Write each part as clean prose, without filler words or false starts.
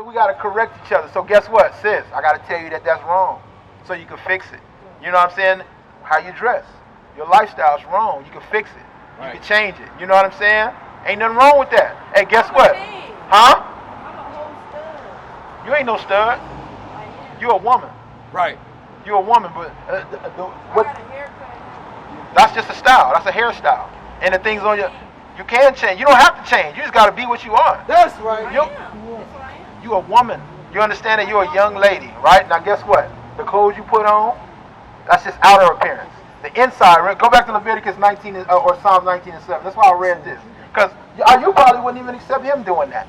We got to correct each other. So guess what, sis? I got to tell you that that's wrong so you can fix it. You know what I'm saying? How you dress. Your lifestyle's wrong. You can fix it. You can change it. You know what I'm saying? Ain't nothing wrong with that. Hey, guess what? Huh? I'm a whole stud. You ain't no stud. You a woman. Right. You a woman, but what? I got a haircut. That's just a style. That's a hairstyle. And the things on you can change. You don't have to change. You just got to be what you are. That's right. That's what I am. You a woman. You understand that you're a young lady, right? Now guess what? The clothes you put on, that's just outer appearance. The inside, go back to Leviticus 19 or Psalm 19 and 7. That's why I read this. Because you probably wouldn't even accept him doing that.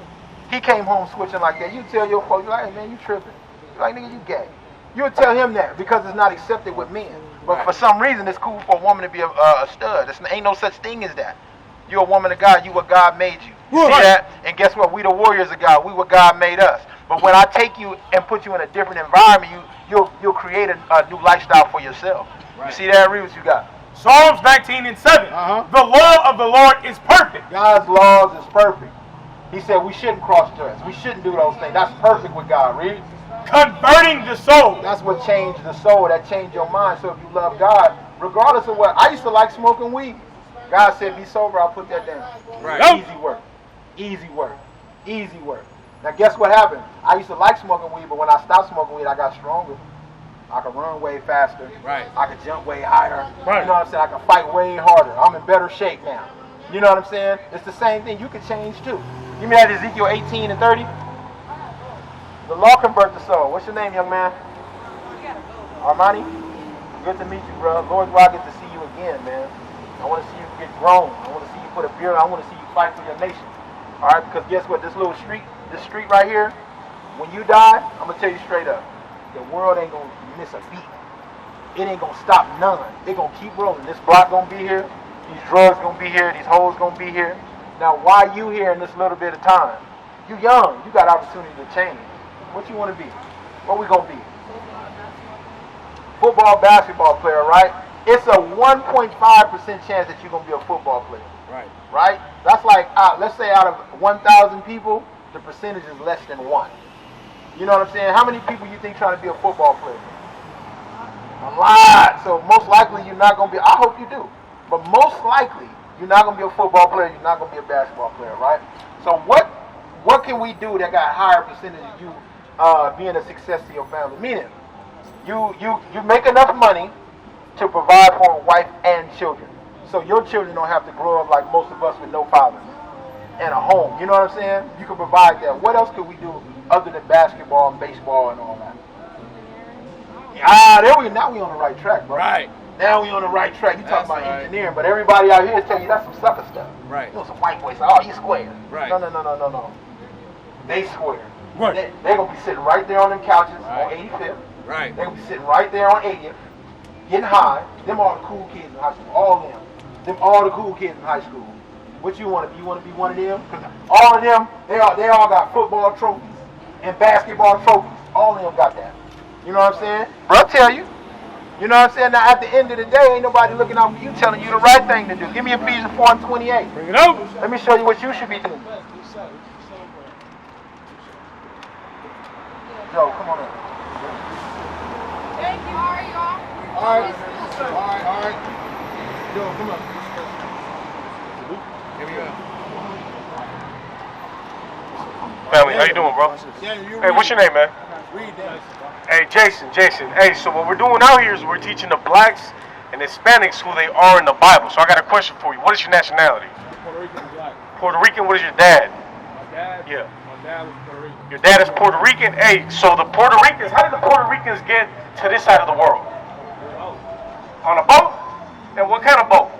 He came home switching like that. You tell your folks, you're like, hey man, you tripping. You're like, nigga, you gay. You would tell him that because it's not accepted with men. But for some reason, it's cool for a woman to be a stud. There ain't no such thing as that. You're a woman of God. You what God made you. See that? And guess what? We the warriors of God. We what God made us. But when I take you and put you in a different environment, you'll create a new lifestyle for yourself. Right. You see that? Read what you got. Psalms 19 and 7. The law of the Lord is perfect. God's laws is perfect. He said we shouldn't cross-dress. We shouldn't do those things. That's perfect with God. Read. Converting the soul. That's what changed the soul. That changed your mind. So if you love God, regardless of what. I used to like smoking weed. God said be sober. I'll put that down. Right. Easy work. Easy work. Easy work. Now guess what happened? I used to like smoking weed, but when I stopped smoking weed, I got stronger. I could run way faster. Right. I could jump way higher. Right. You know what I'm saying? I can fight way harder. I'm in better shape now. You know what I'm saying? It's the same thing. You can change too. Give me that Ezekiel 18 and 30. The law convert the soul. What's your name, young man? Armani? Good to meet you, bro. Lord, I get to see you again, man. I want to see you get grown. I want to see you put a beard on. I want to see you fight for your nation. All right? Because guess what? This street right here, when you die, I'm going to tell you straight up, the world ain't going to miss a beat. It ain't going to stop none. They're going to keep rolling. This block going to be here. These drugs going to be here. These hoes going to be here. Now, why you here in this little bit of time? You young. You got opportunity to change. What you want to be? What we going to be? Football, basketball player, right? It's a 1.5% chance that you're going to be a football player. Right. Right? That's like, let's say out of 1,000 people, the percentage is less than 1. You know what I'm saying? How many people you think trying to be a football player? A lot. So most likely you're not going to be, I hope you do, but most likely you're not going to be a football player, you're not going to be a basketball player, right? So what can we do that got higher percentage of you being a success to your family? Meaning, you make enough money to provide for a wife and children. So your children don't have to grow up like most of us with no fathers and a home. You know what I'm saying? You can provide that. What else could we do other than basketball and baseball and all that? Now we on the right track, bro. Right. Now we on the right track. You talking about engineering, but everybody out here is telling you that's some sucker stuff. Right. You know, some white boys say, oh, you square. Right. No. They square. Right. They're going to be sitting right there on them couches on 85th. Right. They're going to be sitting right there on 80th, getting high. Them all the cool kids in high school. All of them. Them all the cool kids in high school. What you want to be? You want to be one of them? Because all of them, they all got football trophies and basketball trophies. All of them got that. You know what I'm saying? But I'll tell you. You know what I'm saying? Now, at the end of the day, ain't nobody looking out for you telling you the right thing to do. Give me Ephesians 4 and 28. Bring it over. Let me show you what you should be doing. Joe, come on in. Thank you. How are y'all? All right. Joe, come on. Here we go. Family, how you doing, bro? Hey, what's your name, man? Hey, Jason. Hey, so what we're doing out here is we're teaching the blacks and Hispanics who they are in the Bible. So I got a question for you. What is your nationality? Puerto Rican black. Puerto Rican. What is your dad? My dad? Yeah. My dad was Puerto Rican. Your dad is Puerto Rican. Hey, so the Puerto Ricans, how did the Puerto Ricans get to this side of the world? On a boat? And what kind of boat?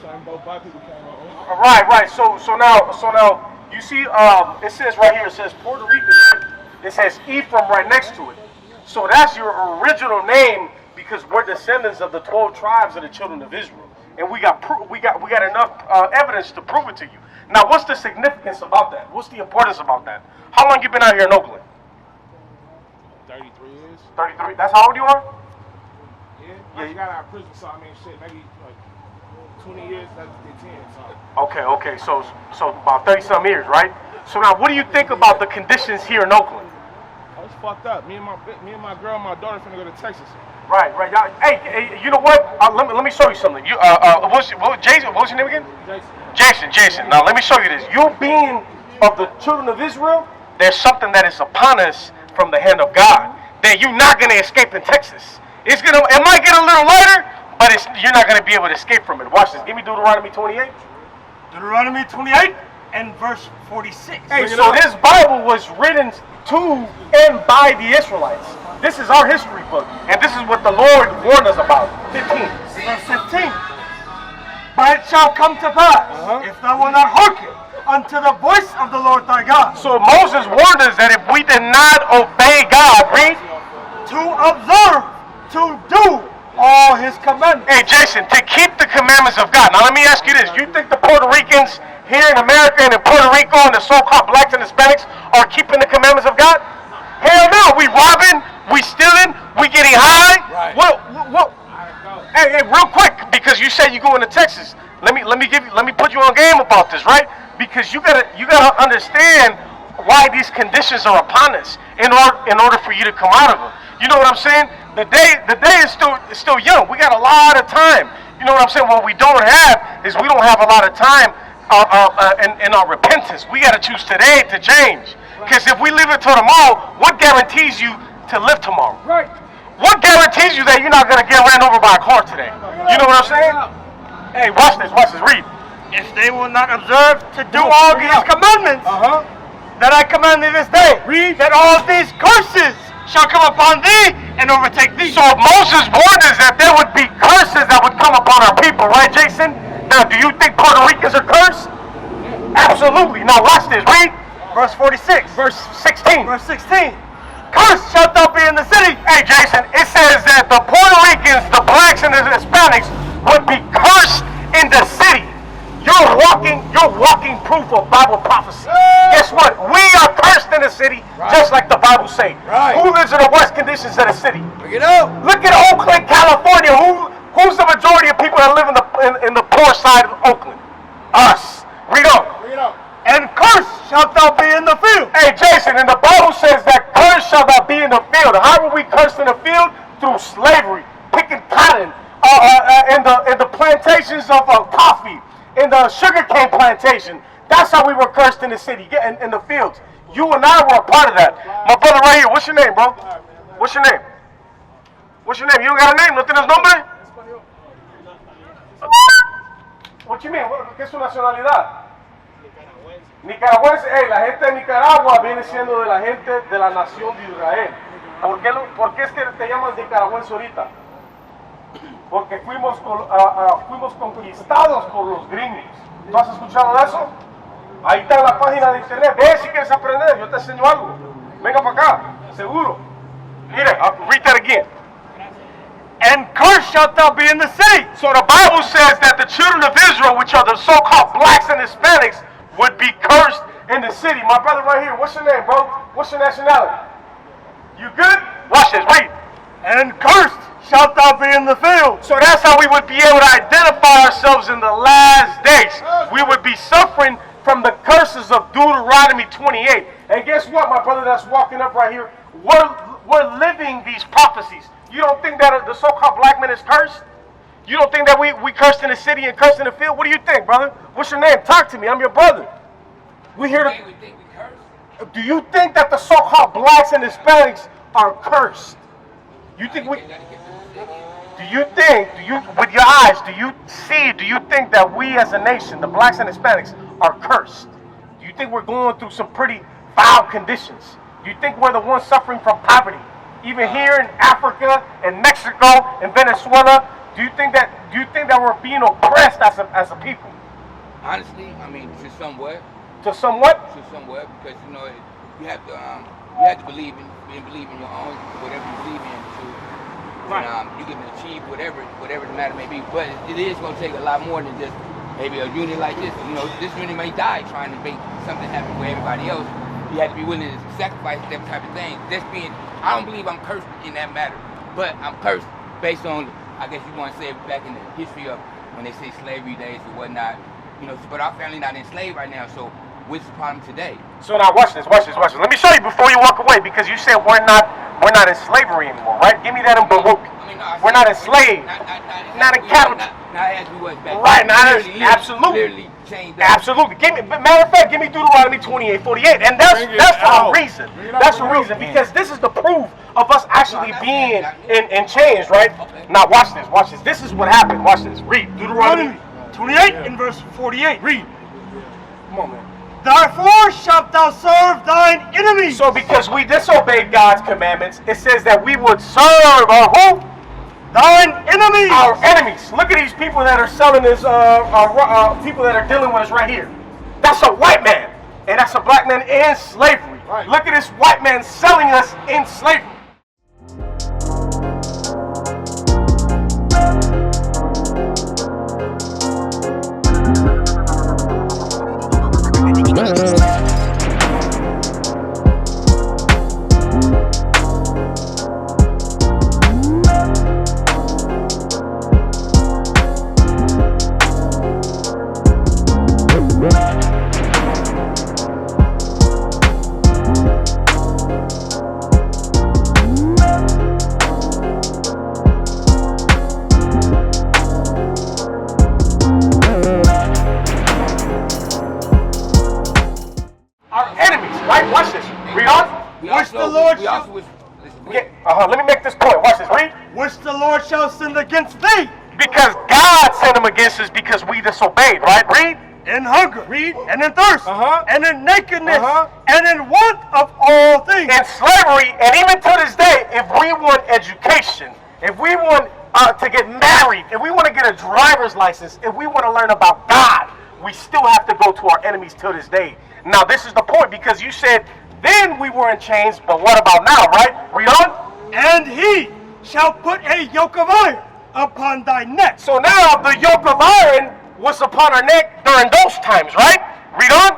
Same boat black people came on. Right. So now you see it says right here, it says Puerto Rican, right? It says Ephraim right next to it. So that's your original name because we're descendants of the 12 tribes of the children of Israel. And we got enough evidence to prove it to you. Now, what's the significance about that? What's the importance about that? How long you been out here in Oakland? 33 years. 33. That's how old you are? Yeah. I got out of prison, so I mean, shit, maybe like 20 years, that's 10. So. Okay. So about 30-some years, right? So now, what do you think about the conditions here in Oakland? Oh, it's fucked up. Me and my girl and my daughter finna go to Texas. Right. Y'all, hey, you know what? Let me show you something. Jason, what's your name again? Jason. Now, let me show you this. You being of the children of Israel, there's something that is upon us from the hand of God that you're not going to escape in Texas. It might get a little lighter, but you're not going to be able to escape from it. Watch this. Give me Deuteronomy 28. Deuteronomy 28 and verse 46. Hey, so this Bible was written to and by the Israelites. This is our history book, and this is what the Lord warned us about. 15. Verse 15. But it shall come to pass, if thou wilt not hearken unto the voice of the Lord thy God. So Moses warned us that if we did not obey God, read, to observe, to do all his commandments. Hey, Jason, to keep the commandments of God. Now, let me ask you this. You think the Puerto Ricans here in America and in Puerto Rico and the so-called blacks and Hispanics are keeping the commandments of God? Hell no. We robbing, we stealing, we getting high. Right. What? Hey, real quick, because you said you going to Texas. Let me put you on game about this, right? Because you gotta understand why these conditions are upon us in order for you to come out of them. You know what I'm saying? The day is still young. We got a lot of time. You know what I'm saying? What we don't have is we don't have a lot of time in our repentance. We got to choose today to change. Because if we leave it till tomorrow, what guarantees you to live tomorrow? Right. What guarantees you that you're not going to get ran over by a car today? You know what I'm saying? Hey, watch this, read. If they will not observe to do all these commandments that I command thee this day, read, that all these curses shall come upon thee and overtake thee. So Moses warned us that there would be curses that would come upon our people, right, Jason? Now, do you think Puerto Ricans are cursed? Absolutely. Now, watch this, read. Verse 46. Verse 16. Verse 16. Cursed shalt thou be in the city. Hey, Jason, it says that the Puerto Ricans, the blacks, and the Hispanics would be cursed in the city. You're walking proof of Bible prophecy. Guess what? We are cursed in the city, just like the Bible says. Right. Who lives in the worst conditions of the city? Bring it up. Look at Oakland, California. Who's the majority of people that live in the poor side of Oakland? Us. Read on. And cursed shalt thou be in the field. Hey, Jason, and the Bible says that cursed shall thou be in the field. How were we cursed in the field? Through slavery, picking cotton, in the plantations of coffee, in the sugarcane plantation. That's how we were cursed in the city, in the fields. You and I were a part of that. My brother right here, what's your name, bro? What's your name? What's your name? You don't got a name? ¿No tienes nombre? What you mean? ¿Qué es su nacionalidad? Nicaragüense. Hey, la gente de Nicaragua viene siendo de la gente de la nación de Israel. ¿Por qué es que te llamas nicaragüense ahorita? Porque fuimos conquistados por los gringos. ¿Tú has escuchado de eso? Ahí está en la página de internet. Ve si quieres aprender, yo te enseño algo. Venga para acá, seguro. Mire, read that again. And cursed shalt thou be in the city. So the Bible says that the children of Israel, which are the so-called blacks and Hispanics, would be cursed in the city. My brother right here, what's your name, bro? What's your nationality? You good? Watch this, read. And cursed shalt thou be in the field. So that's how we would be able to identify ourselves in the last days. We would be suffering from the curses of Deuteronomy 28. And guess what, my brother that's walking up right here? We're living these prophecies. You don't think that the so-called black man is cursed? You don't think that we cursed in the city and cursed in the field? What do you think, brother? What's your name? Talk to me. I'm your brother. We here to... We think we cursed. Do you think that the so-called blacks and Hispanics are cursed? You think we... with your eyes, do you think that we as a nation, the blacks and Hispanics, are cursed? Do you think we're going through some pretty foul conditions? Do you think we're the ones suffering from poverty? Even here in Africa, in Mexico, in Venezuela, do you think that we're being oppressed as a people? Honestly, I mean, to somewhat. To somewhat? To somewhat, because you have to believe in your own whatever you believe in to. Right. And you can achieve whatever the matter may be. But it is going to take a lot more than just maybe a unit like this. This unit may die trying to make something happen for everybody else. You have to be willing to sacrifice that type of thing. I don't believe I'm cursed in that matter, but I'm cursed based on, I guess you want to say, back in the history of when they say slavery days or whatnot. But our family not enslaved right now, so what's the problem today? So now watch this. Let me show you before you walk away, because you said we're not in slavery anymore, right? Give me that in Baruch. We're not enslaved. Not in cattle. Not as we was back. Right, absolutely. Absolutely. Matter of fact, give me Deuteronomy 28:48, and that's for a reason. That's the reason, because this is the proof of us actually being in chains, right? Now watch this. This is what happened. Watch this. Read Deuteronomy 28 and verse 48. Read. Come on, man. Therefore shalt thou serve thine enemies. So because we disobeyed God's commandments, it says that we would serve our who? Thine enemies. Our enemies. Look at these people that are selling this, people that are dealing with us right here. That's a white man, and that's a black man in slavery. Right. Look at this white man selling us in slavery. Let me make this point. Watch this. Read. Which the Lord shall send against thee. Because God sent them against us because we disobeyed, right? Read. In hunger. Read. And in thirst. And in nakedness. And in want of all things. In slavery, and even to this day, if we want education, if we want to get married, if we want to get a driver's license, if we want to learn about God, we still have to go to our enemies till this day. Now, this is the point, because you said then we were in chains, but what about now, right? Read on. And he shall put a yoke of iron upon thy neck. So now the yoke of iron was upon our neck during those times, right? Read on.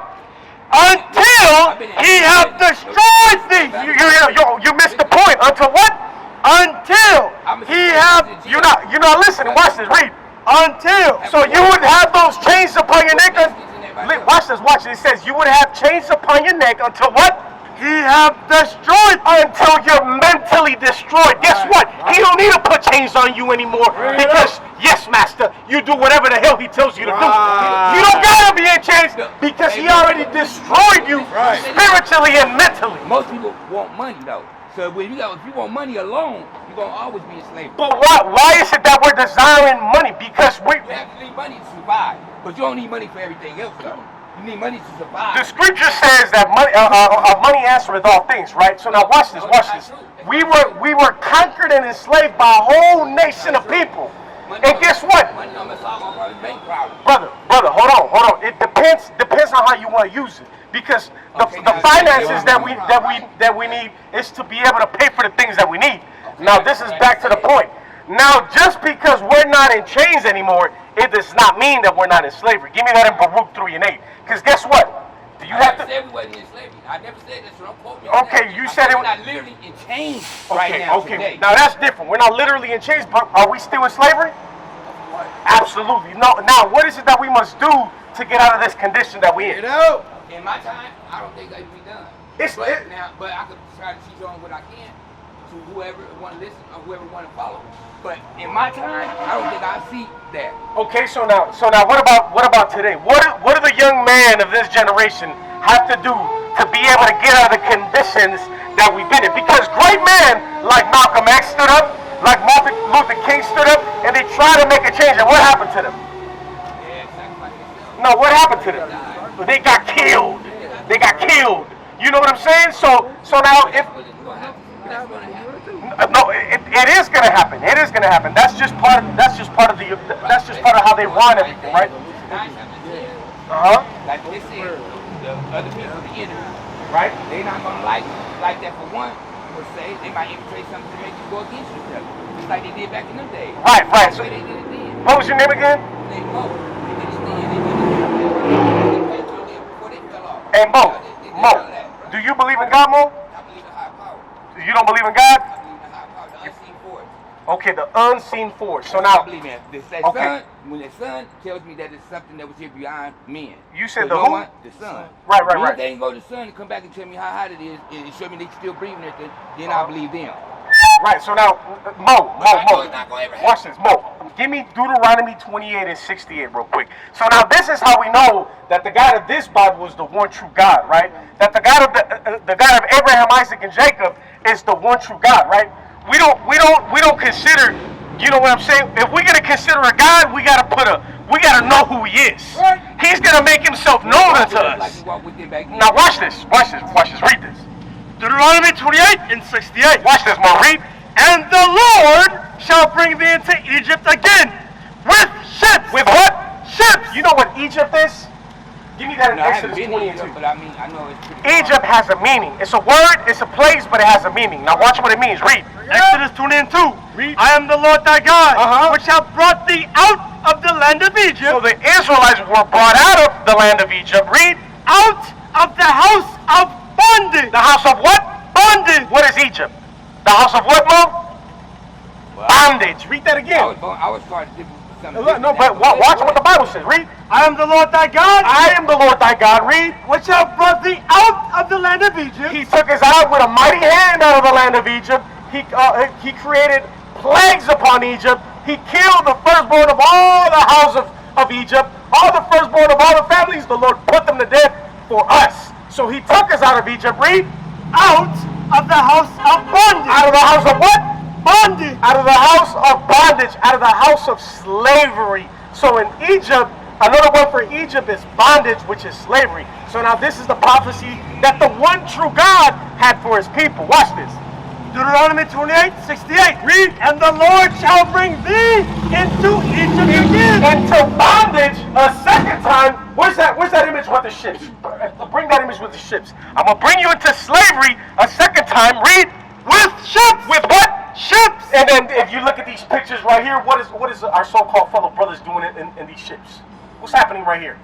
Until he hath destroyed thee. You missed the point. Until what? Until he hath. You're not listening. Watch this. Read. Until. So you would have those chains upon your neck. Watch this. It says you would have chains upon your neck until what? He have destroyed. Until you're mentally destroyed. Guess what? He don't need to put chains on you anymore, because yes, master, you do whatever the hell he tells you to do. You don't gotta be in chains, because he already destroyed you spiritually and mentally. Most people want money though. So if you want money alone, you're gonna always be a slave. But why is it that we're desiring money? Because you have to need money to survive, but you don't need money for everything else though. You need money to survive. The scripture says that money answereth all things, right? So now watch this. We were conquered and enslaved by a whole nation of people. And guess what? Brother, hold on. It depends on how you want to use it. Because the finances that we need is to be able to pay for the things that we need. Now this is back to the point. Now, just because we're not in chains anymore, it does not mean that we're not in slavery. Give me that in Baruch 3 and 8. Because guess what? Do you have to? I never said we wasn't in slavery. I never said that, so don't quote me. Okay, you said it. We're not literally in chains right now. Okay. Now that's different. We're not literally in chains, but are we still in slavery? Absolutely. No. Now, what is it that we must do to get out of this condition that we're in? In my time, I don't think that would be done. But I could try to teach on what I can to whoever want to listen or whoever want to follow. But in my time, I don't think I see that. Okay, so now, what about today? What do the young men of this generation have to do to be able to get out of the conditions that we've been in? Because great men like Malcolm X stood up, like Martin Luther King stood up, and they tried to make a change. And what happened to them? No, what happened to them? They got killed. You know what I'm saying? So now if no, it is gonna happen. That's just part of how they run everything, right? Like this is the other people, the enemy, right? They not gonna like that for one. Per se, they might infiltrate something to make you go against yourself, just like they did back in them days. Right. That's the way they did it then. What was your name again? They did it then. Before they fell off. Hey, Mo, do you believe in God, Mo? I believe in high power. You don't believe in God? I believe in high power, the unseen force. Okay, the unseen force. So I now, believe in the Okay. sun. When the sun tells me that it's something that was here beyond men. You said So the no who? one- The sun. Right. If they can go to the sun and come back and tell me how hot it is and show me they still breathing it, then I believe them. Right, so now, Mo, I know it's not gonna ever happen. watch this, Mo. Give me Deuteronomy 28 and 68 real quick. So now this is how we know that the God of this Bible is the one true God, right? That the God of the God of Abraham, Isaac, and Jacob is the one true God, right? We don't consider, you know what I'm saying? If we're gonna consider a God, we gotta know who he is. He's gonna make himself known unto Like us. you walk with them back then. Now watch this, read this. Deuteronomy 28 and 68. Watch this, Mo, read. And the Lord shall bring thee into Egypt again with ships. With what? Ships. You know what Egypt is? Give me that in No, I haven't Exodus been 20 in and Egypt, 2. but I mean, I know it's pretty Egypt has a meaning. It's a word, it's a place, but it has a meaning. Now watch what it means. Read. Exodus 20 and 2. I am the Lord thy God, which have brought thee out of the land of Egypt. So the Israelites were brought out of the land of Egypt. Read. Out of the house of bondage. The house of what? Bondage. What is Egypt? The house of what, Mo? Bondage. Read that again. I was trying to do something. No, but watch what the Bible says. Read. I am the Lord thy God, I am the Lord thy God. Read. which have brought thee out of the land of Egypt. He took us out with a mighty hand out of the land of Egypt. He created plagues upon Egypt. He killed the firstborn of all the house of Egypt. All the firstborn of all the families, the Lord put them to death for us. So he took us out of Egypt. Read. Out of the house of bondage. Out of the house of what? Bondage. Out of the house of bondage. Out of the house of slavery. So in Egypt, another word for Egypt is bondage, which is slavery. So now this is the prophecy that the one true God had for his people. Watch this. Deuteronomy 28, 68. Read. And the Lord shall bring thee into Egypt again. Into bondage a second time. Where's that image with the ships? Bring that image with the ships. I'm going to bring you into slavery a second time. Read. With ships. With what? Ships. And then if you look at these pictures right here, what is our so-called fellow brothers doing in these ships? What's happening right here?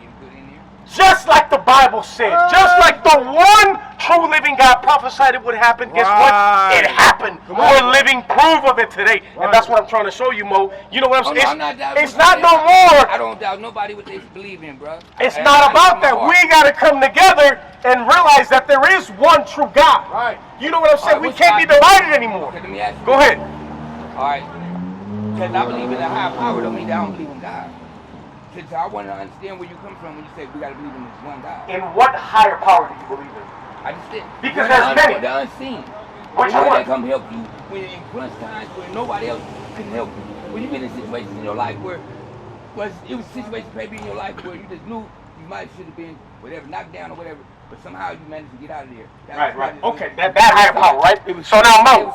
Just like the Bible said, just like the one true living God prophesied it would happen, guess what? It happened. We're living proof of it today. And that's what I'm trying to show you, Mo. You know what I'm saying? It's not no more. I don't doubt nobody what they believe in, bro. It's not about that. We got to come together and realize that there is one true God. Right. You know what I'm saying? Alright, We what's can't be God? divided anymore. Okay, let me ask you. Go ahead. All right. Because I believe in a higher power don't mean that I don't believe in God. Because I want to understand where you come from when you say we got to believe in this one God. In what higher power do you believe in? I just did. Because there's many. The unseen. Which the one one? that come help you when you're in crunch times where nobody else can help you. When you've been in situations in your life where it was situations maybe in your life where you just knew you might should have been whatever, knocked down or whatever, but somehow you managed to get out of there. Right. Okay, that higher power, right? So now, Mo.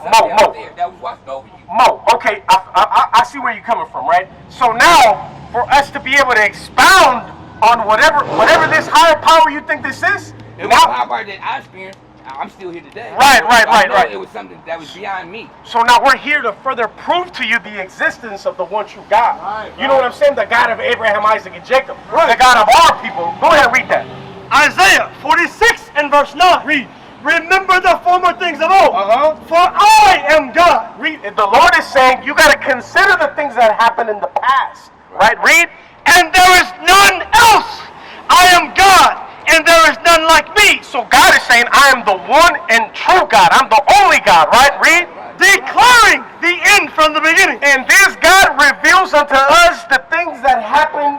That was watched over you. Mo, okay, I see where you're coming from, right? So now, for us to be able to expound on whatever this higher power you think this is, It was a power that I experienced. I'm still here today. Right. It was something that was beyond me. So now we're here to further prove to you the existence of the one true God. You know what I'm saying? The God of Abraham, Isaac, and Jacob. The God of our people. Go ahead and read that. Isaiah 46 and verse 9. Read. Remember the former things of old. For I am God. Read. The Lord is saying you got to consider the things that happened in the past. Right? Read. And there is none else. I am God, and there is none like me. So God is saying, I am the one and true God. I'm the only God, right? Read. Declaring the end from the beginning. And this God reveals unto us the things that happen,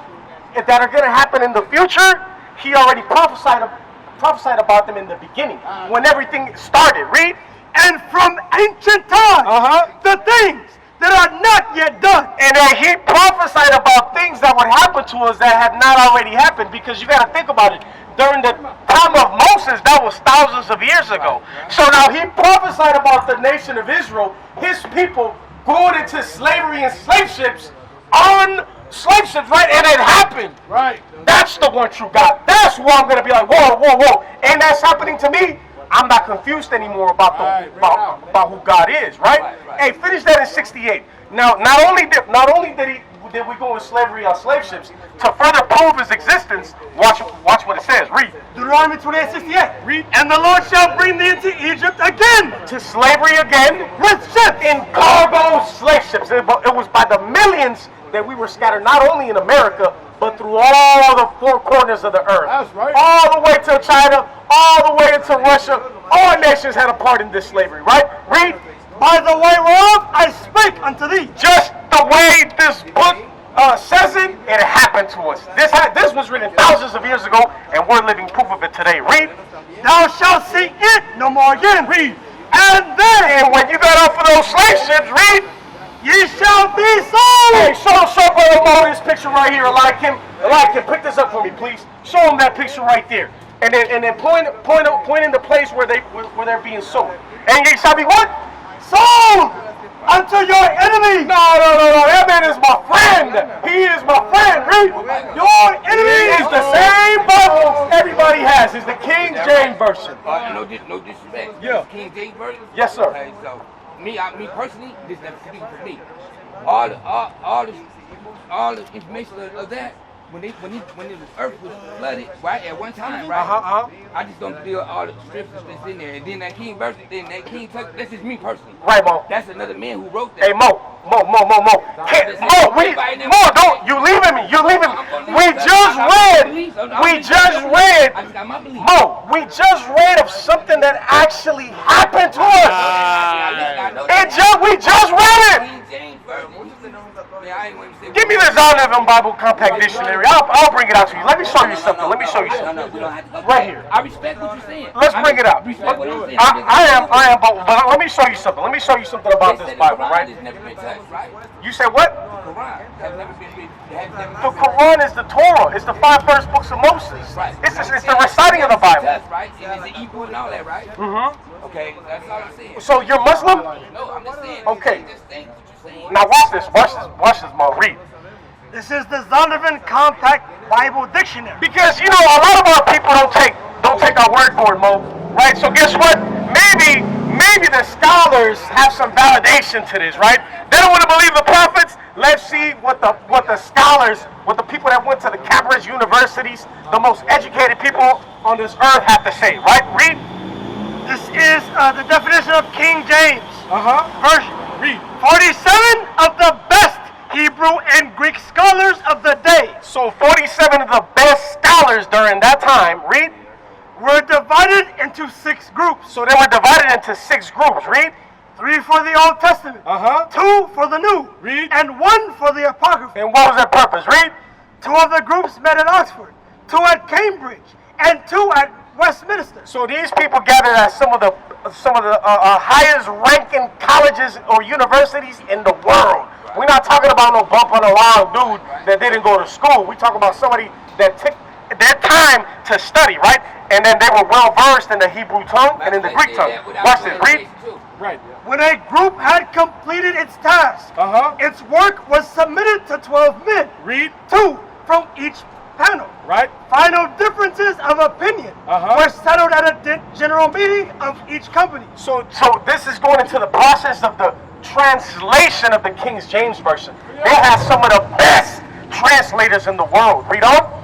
that are going to happen in the future. He already prophesied about them in the beginning, when everything started. Read. And from ancient times, the things that are not yet done. And then he prophesied about things that would happen to us that had not already happened, because you got to think about it. During the time of Moses, that was thousands of years ago. So now he prophesied about the nation of Israel, his people going into slavery and slave ships, right? And it happened. Right. That's the one true God. That's where I'm going to be like, whoa. And that's happening to me. I'm not confused anymore about about who God is, right? Hey, finish that in 68. Now, not only did did we go in slavery on slave ships? To further prove his existence, watch what it says. Read. Deuteronomy 28:68. Read. And the Lord shall bring thee into Egypt again. To slavery again With ships. in cargo slave ships. It was by the millions that we were scattered not only in America, but through all the four corners of the earth. That's right. All the way to China, all the way into Russia. All nations had a part in this slavery, right? Read. By the way whereof I spake unto thee. Just the way this book says it, it happened to us. This was written thousands of years ago, and we're living proof of it today. Read. Thou shalt see it no more again. Read. And then, And when you got off of those slave ships, read. ye shall be sold. Hey, show Brother Mo this picture right here. Like him. Pick this up for me, please. Show him that picture right there. And then point in the place where they're being sold. And ye shall be what? Sold unto your enemy. No. That man is my friend. He is my friend. Read. Your enemy It's the same Bible everybody has. It's the King James Version. No disrespect. Yeah. King James Version? Yes, sir. Okay, so me personally, this never speaking for me. All the information of that, when the earth was flooded, right, at one time, right? I just don't feel all the scriptures that's in there. And then that King verse, that's just me personally. Right, Mo. That's another man who wrote that. Hey, Mo. Don't. You leaving me. We just read. I just got my belief. Mo, we just read of something that actually happened to us. We just read it. King James Version. Yeah, I ain't gonna say. Give me the Zondervan Bible Compact Dictionary. I'll bring it out to you. Let me show you something. No, we don't have to go Right there. here. I respect what you're saying. Let's bring it out. Respect what I'm saying. I am, but let me show you something. Let me show you something about this Bible, right? It's never been touched, right? You said what? The Quran has never been written. The Quran is the Torah. It's the 5 first books of Moses. Right. It's the reciting of the Bible. Touched, right? And it's the equal and all that, right? Mm-hmm. Okay, that's all I'm saying. So you're Muslim? No, I'm just saying. Okay. Just think what you're saying. Now watch this, Mo. Read. This is the Zondervan Compact Bible Dictionary. Because you know a lot of our people don't take our word for it, Mo. Right? So guess what? Maybe the scholars have some validation to this, right? They don't want to believe the prophets. Let's see what the scholars, what the people that went to the Cambridge universities, the most educated people on this earth have to say, right? Read. This is the definition of King James Version. Read. 47 of the best Hebrew and Greek scholars of the day So 47 of the best scholars during that time, read. were divided into 6 groups. So they were divided into 6 groups, read. 3 for the Old Testament, 2 for the New, Read. and 1 for the Apocrypha. And what was their purpose, read. 2 of the groups met at Oxford, 2 at Cambridge, and 2 at Westminster. So these people gathered at some of the highest ranking colleges or universities in the world. We're not talking about no bump on the line dude that didn't go to school. We're talking about somebody that took their time to study, right? And then they were well versed in the Hebrew tongue and in the Greek tongue. Watch this, read. Right. When a group had completed its task, its work was submitted to 12 men, Read. 2 from each panel. Right. Final differences of opinion were settled at a general meeting of each company. So this is going into the process of the translation of the King James Version. They have some of the best translators in the world. Read on.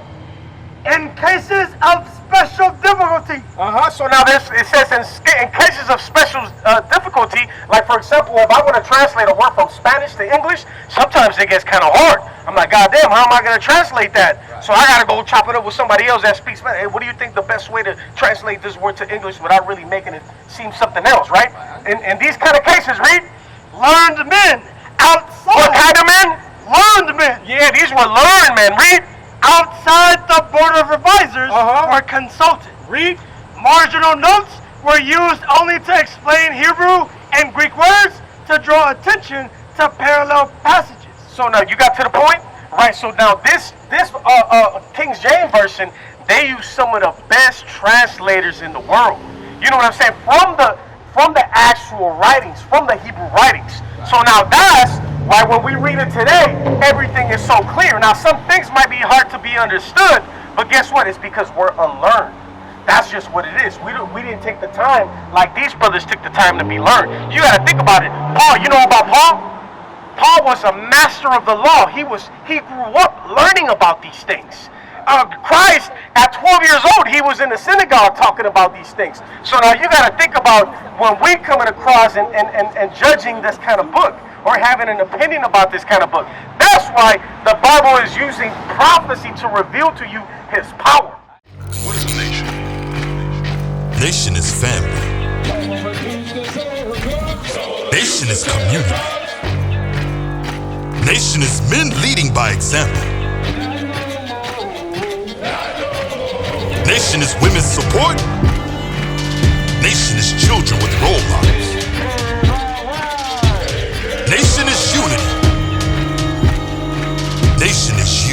In cases of special difficulty, So now it says in cases of special difficulty, like for example, if I want to translate a word from Spanish to English, sometimes it gets kind of hard. I'm like, God damn, how am I going to translate that? So I got to go chop it up with somebody else that speaks Spanish. Hey, what do you think the best way to translate this word to English without really making it seem something else, right? In these kind of cases, read. learned men outside. What kind of men? Learned men. Yeah, these were learned men. Read. Outside the board of revisers were consulted. Read. Marginal notes were used only to explain Hebrew and Greek words to draw attention to parallel passages. So now you got to the point, right? So now this King James Version, they use some of the best translators in the world. You know what I'm saying? From the actual writings, from the Hebrew writings. So now that's why when we read it today, everything is so clear. Now some things might be hard to be understood, but guess what? It's because we're unlearned. That's just what it is. We didn't take the time like these brothers took the time to be learned. You got to think about it. Paul, you know about Paul? Paul was a master of the law. He grew up learning about these things. Christ, at 12 years old, he was in the synagogue talking about these things. So now you got to think about when we're coming across and judging this kind of book or having an opinion about this kind of book. That's why the Bible is using prophecy to reveal to you his power. What is a nation? Nation is family. Nation is community. Nation is men leading by example. Nation is women's support. Nation is children with role models. Nation is unity. Nation is